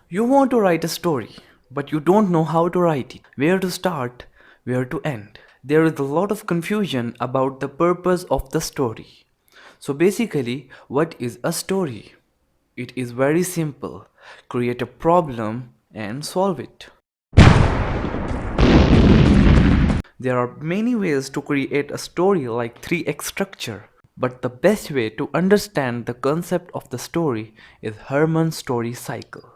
You want to write a story, but you don't know how to write it, where to start, where to end. There is a lot of confusion about the purpose of the story. So basically, what is a story? It is very simple. Create a problem and solve it. There are many ways to create a story like 3x structure, but the best way to understand the concept of the story is Herman's story cycle.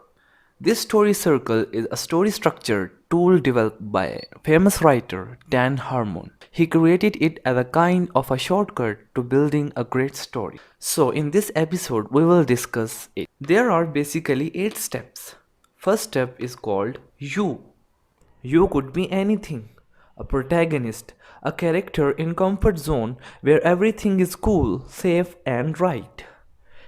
This story circle is a story structure tool developed by famous writer Dan Harmon. He created it as a kind of a shortcut to building a great story. So in this episode we will discuss it. There are basically 8 steps. First step is called you. You could be anything. A protagonist, a character in comfort zone where everything is cool, safe and right.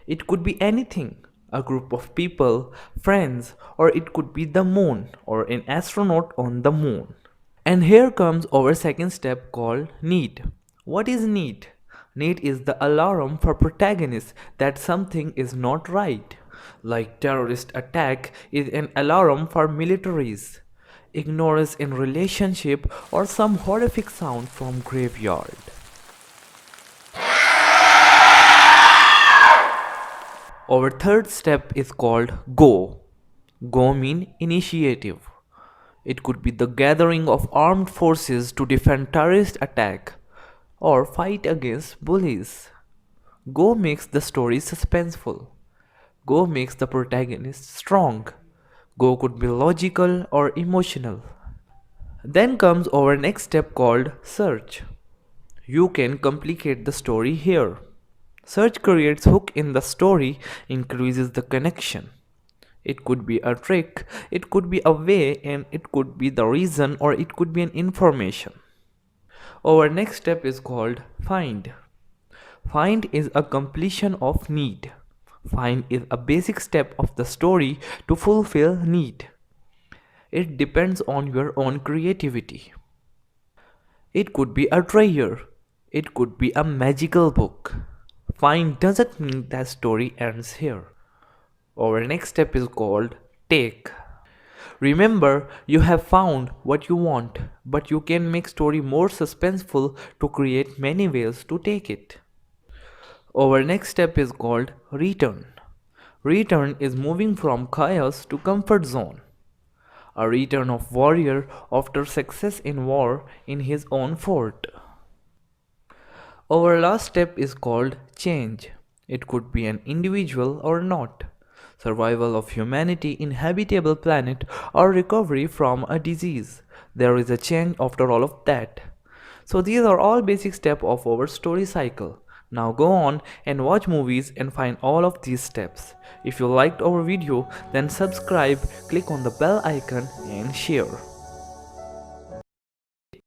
It could be anything, a group of people, friends, or it could be the moon or an astronaut on the moon. And here comes our second step called need. What is need? Need is the alarm for protagonists that something is not right. Like terrorist attack is an alarm for militaries. Ignorance in relationship or some horrific sound from graveyard. Our third step is called go. Go mean initiative. It could be the gathering of armed forces to defend terrorist attack or fight against bullies. Go makes the story suspenseful. Go makes the protagonist strong. Go could be logical or emotional. Then comes our next step called search. You can complicate the story here. Search creates hook in the story, increases the connection. It could be a trick, it could be a way, and it could be the reason or it could be an information. Our next step is called find. Find is a completion of need. Find is a basic step of the story to fulfill need. It depends on your own creativity. It could be a treasure. It could be a magical book. Find doesn't mean that story ends here. Our next step is called take. Remember, you have found what you want, but you can make story more suspenseful to create many ways to take it. Our next step is called return. Return is moving from chaos to comfort zone. A return of warrior after success in war in his own fort. Our last step is called change. It could be an individual or not. Survival of humanity in habitable planet or recovery from a disease. There is a change after all of that. So these are all basic steps of our story cycle. Now go on and watch movies and find all of these steps. If you liked our video, then subscribe, click on the bell icon and share.